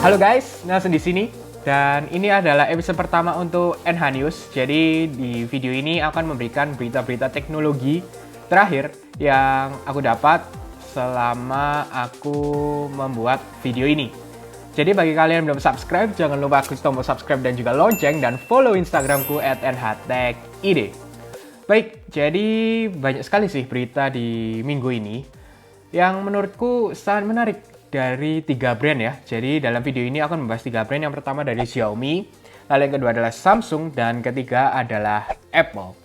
Halo guys, Nelson di sini dan ini adalah episode pertama untuk NH News. Jadi di video ini akan memberikan berita-berita teknologi terakhir yang aku dapat selama aku membuat video ini. Jadi bagi kalian yang belum subscribe, jangan lupa klik tombol subscribe dan juga lonceng dan follow Instagramku @nhtechid. Baik, jadi banyak sekali sih berita di minggu ini yang menurutku sangat menarik dari 3 brand ya. Jadi dalam video ini aku akan membahas 3 brand. Yang pertama dari Xiaomi, lalu yang kedua adalah Samsung, dan ketiga adalah Apple.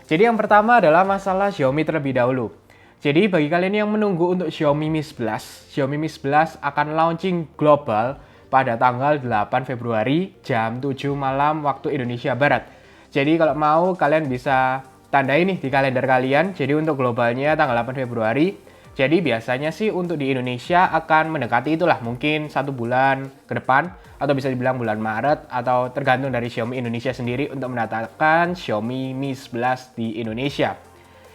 Jadi yang pertama adalah masalah Xiaomi terlebih dahulu. Jadi bagi kalian yang menunggu untuk Xiaomi Mi 11, Xiaomi Mi 11 akan launching global pada tanggal 8 Februari jam 7 malam waktu Indonesia Barat. Jadi kalau mau kalian bisa tandai nih di kalender kalian. Jadi untuk globalnya tanggal 8 Februari. Jadi biasanya sih untuk di Indonesia akan mendekati itulah, mungkin 1 bulan ke depan atau bisa dibilang bulan Maret, atau tergantung dari Xiaomi Indonesia sendiri untuk mendatangkan Xiaomi Mi 11 di Indonesia.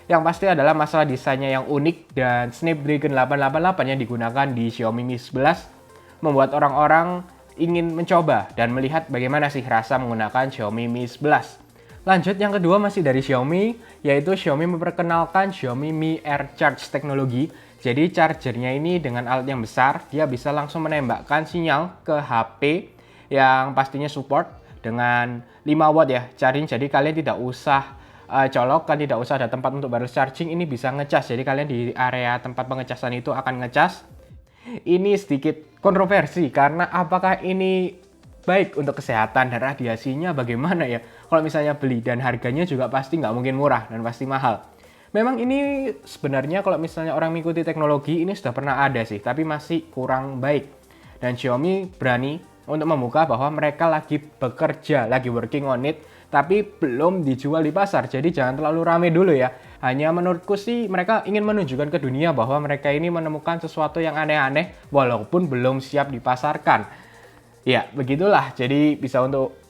Yang pasti adalah masalah desainnya yang unik dan Snapdragon 888 yang digunakan di Xiaomi Mi 11 membuat orang-orang ingin mencoba dan melihat bagaimana sih rasa menggunakan Xiaomi Mi 11. Lanjut, yang kedua masih dari Xiaomi, yaitu Xiaomi memperkenalkan Xiaomi Mi Air Charge teknologi. Jadi chargernya ini dengan alat yang besar, dia bisa langsung menembakkan sinyal ke HP yang pastinya support dengan 5 watt ya charging. Jadi kalian tidak usah colokan, tidak usah ada tempat untuk baru charging, ini bisa ngecas. Jadi kalian di area tempat pengecasan itu akan ngecas. Ini sedikit kontroversi karena apakah ini baik untuk kesehatan dan radiasinya bagaimana ya kalau misalnya beli, dan harganya juga pasti nggak mungkin murah dan pasti mahal. Memang ini sebenarnya kalau misalnya orang mengikuti teknologi ini sudah pernah ada sih, tapi masih kurang baik. Dan Xiaomi berani untuk membuka bahwa mereka lagi bekerja, lagi working on it, tapi belum dijual di pasar. Jadi jangan terlalu rame dulu ya. Hanya menurutku sih mereka ingin menunjukkan ke dunia bahwa mereka ini menemukan sesuatu yang aneh-aneh walaupun belum siap dipasarkan. Ya, begitulah. Jadi bisa untuk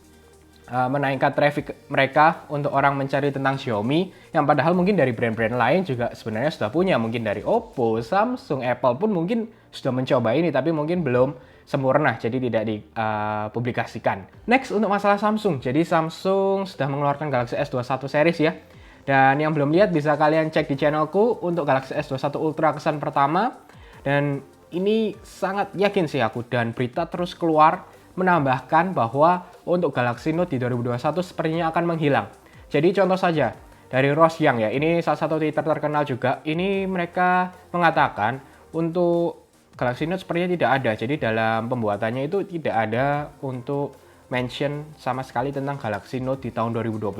menaikkan traffic mereka untuk orang mencari tentang Xiaomi, yang padahal mungkin dari brand-brand lain juga sebenarnya sudah punya. Mungkin dari Oppo, Samsung, Apple pun mungkin sudah mencoba ini, tapi mungkin belum sempurna, jadi tidak dipublikasikan. Next, untuk masalah Samsung. Jadi Samsung sudah mengeluarkan Galaxy S21 series ya. Dan yang belum lihat bisa kalian cek di channelku untuk Galaxy S21 Ultra kesan pertama. Dan ini sangat yakin sih aku, dan berita terus keluar menambahkan bahwa untuk Galaxy Note di 2021 sepertinya akan menghilang. Jadi contoh saja dari Rose Young ya, ini salah satu Twitter terkenal juga, ini mereka mengatakan untuk Galaxy Note sepertinya tidak ada. Jadi dalam pembuatannya itu tidak ada untuk mention sama sekali tentang Galaxy Note di tahun 2021.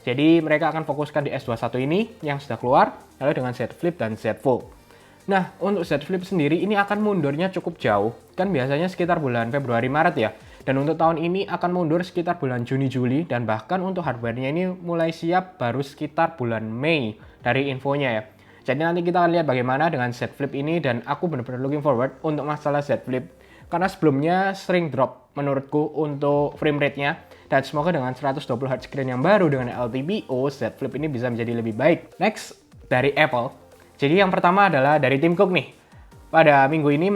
Jadi mereka akan fokuskan di S21 ini yang sudah keluar, lalu dengan Z Flip dan Z Fold. Nah, untuk Z Flip sendiri ini akan mundurnya cukup jauh, kan biasanya sekitar bulan Februari-Maret ya. Dan untuk tahun ini akan mundur sekitar bulan Juni-Juli, dan bahkan untuk hardware-nya ini mulai siap baru sekitar bulan Mei dari infonya ya. Jadi nanti kita akan lihat bagaimana dengan Z Flip ini, dan aku benar-benar looking forward untuk masalah Z Flip. Karena sebelumnya sering drop menurutku untuk frame rate-nya, dan semoga dengan 120Hz screen yang baru dengan LTPO, Z Flip ini bisa menjadi lebih baik. Next, dari Apple. Jadi yang pertama adalah dari Tim Cook nih. Pada minggu ini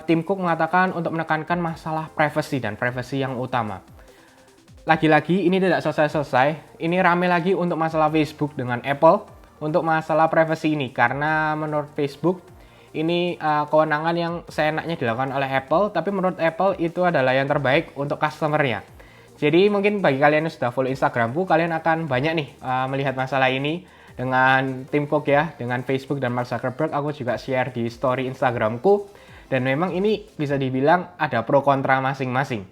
Tim Cook mengatakan untuk menekankan masalah privacy dan privacy yang utama. Lagi-lagi ini tidak selesai-selesai. Ini rame lagi untuk masalah Facebook dengan Apple untuk masalah privacy ini. Karena menurut Facebook ini kewenangan yang seenaknya dilakukan oleh Apple, tapi menurut Apple itu adalah yang terbaik untuk customer-nya. Jadi mungkin bagi kalian yang sudah follow Instagramku, kalian akan banyak nih melihat masalah ini. Dengan Tim Cook ya, dengan Facebook dan Mark Zuckerberg, aku juga share di story Instagramku. Dan memang ini bisa dibilang ada pro kontra masing-masing.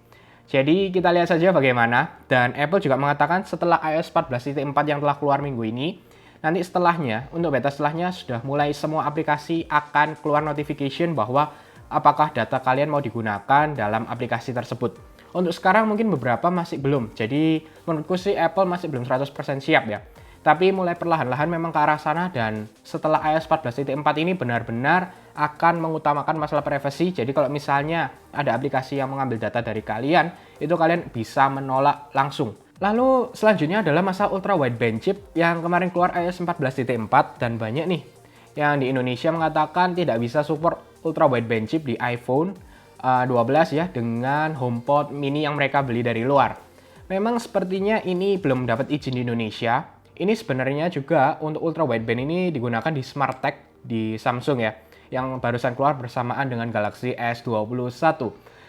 Jadi kita lihat saja bagaimana. Dan Apple juga mengatakan setelah iOS 14.4 yang telah keluar minggu ini, nanti setelahnya, untuk beta setelahnya sudah mulai semua aplikasi akan keluar notification bahwa apakah data kalian mau digunakan dalam aplikasi tersebut. Untuk sekarang mungkin beberapa masih belum. Jadi menurutku sih Apple masih belum 100% siap ya. Tapi mulai perlahan-lahan memang ke arah sana, dan setelah iOS 14.4 ini benar-benar akan mengutamakan masalah privacy. Jadi kalau misalnya ada aplikasi yang mengambil data dari kalian, itu kalian bisa menolak langsung. Lalu selanjutnya adalah masalah ultra wideband chip yang kemarin keluar iOS 14.4, dan banyak nih yang di Indonesia mengatakan tidak bisa support ultra wideband chip di iPhone 12 ya dengan HomePod mini yang mereka beli dari luar. Memang sepertinya ini belum dapat izin di Indonesia. Ini sebenarnya juga untuk ultra wideband ini digunakan di SmartTech di Samsung ya, yang barusan keluar bersamaan dengan Galaxy S21.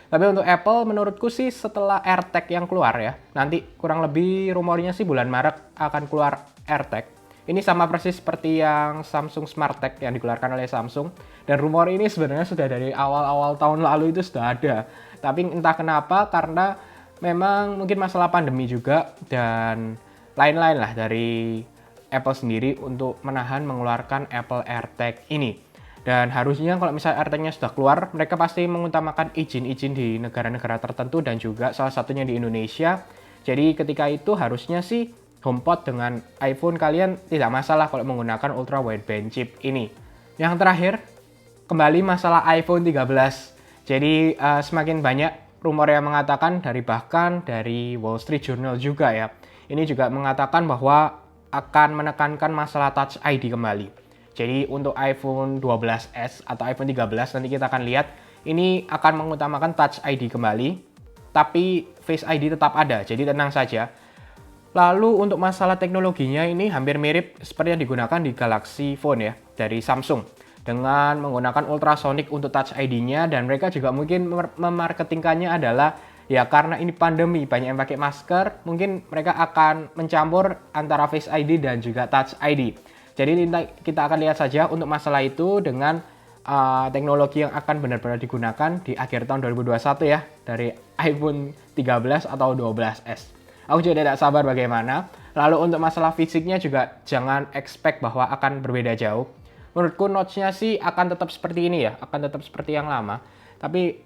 Tapi untuk Apple menurutku sih setelah AirTag yang keluar ya, nanti kurang lebih rumornya sih bulan Maret akan keluar AirTag. Ini sama persis seperti yang Samsung SmartTag yang dikeluarkan oleh Samsung. Dan rumor ini sebenarnya sudah dari awal-awal tahun lalu itu sudah ada. Tapi entah kenapa karena memang mungkin masalah pandemi juga dan lain-lain lah dari Apple sendiri untuk menahan mengeluarkan Apple AirTag ini. Dan harusnya kalau misalnya AirTag-nya sudah keluar, mereka pasti mengutamakan izin-izin di negara-negara tertentu dan juga salah satunya di Indonesia. Jadi ketika itu harusnya sih HomePod dengan iPhone kalian tidak masalah kalau menggunakan ultra wideband chip ini. Yang terakhir, kembali masalah iPhone 13. Jadi semakin banyak rumor yang mengatakan bahkan dari Wall Street Journal juga ya. Ini juga mengatakan bahwa akan menekankan masalah Touch ID kembali. Jadi untuk iPhone 12s atau iPhone 13 nanti kita akan lihat ini akan mengutamakan Touch ID kembali, tapi Face ID tetap ada, jadi tenang saja. Lalu untuk masalah teknologinya ini hampir mirip seperti yang digunakan di Galaxy Phone ya, dari Samsung. Dengan menggunakan ultrasonic untuk Touch ID-nya dan mereka juga mungkin memarketingkannya adalah ya karena ini pandemi banyak yang pakai masker, mungkin mereka akan mencampur antara Face ID dan juga Touch ID. Jadi kita akan lihat saja untuk masalah itu dengan teknologi yang akan benar-benar digunakan di akhir tahun 2021 ya, dari iPhone 13 atau 12s. Aku juga tidak sabar bagaimana. Lalu untuk masalah fisiknya juga jangan expect bahwa akan berbeda jauh. Menurutku notch-nya sih akan tetap seperti ini ya, akan tetap seperti yang lama. Tapi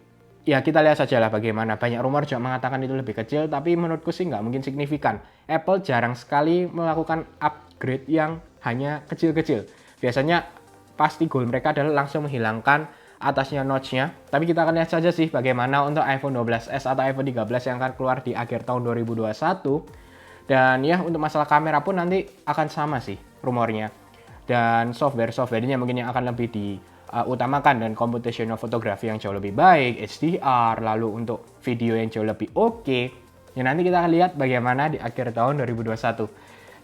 ya kita lihat saja lah bagaimana. Banyak rumor juga mengatakan itu lebih kecil, tapi menurutku sih nggak mungkin signifikan. Apple jarang sekali melakukan upgrade yang hanya kecil-kecil. Biasanya pasti goal mereka adalah langsung menghilangkan atasnya notch-nya. Tapi kita akan lihat saja sih bagaimana untuk iPhone 12s atau iPhone 13 yang akan keluar di akhir tahun 2021. Dan ya untuk masalah kamera pun nanti akan sama sih rumornya. Dan software-softwarenya mungkin yang akan lebih diutamakan dan computational photography yang jauh lebih baik, HDR, lalu untuk video yang jauh lebih oke. Ya nanti kita akan lihat bagaimana di akhir tahun 2021.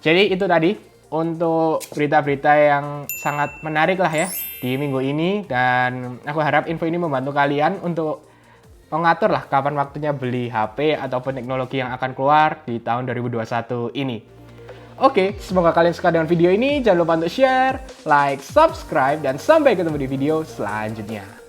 Jadi itu tadi untuk berita-berita yang sangat menarik lah ya di minggu ini, dan aku harap info ini membantu kalian untuk mengatur lah kapan waktunya beli HP ataupun teknologi yang akan keluar di tahun 2021 ini. Oke, semoga kalian suka dengan video ini. Jangan lupa untuk share, like, subscribe, dan sampai ketemu di video selanjutnya.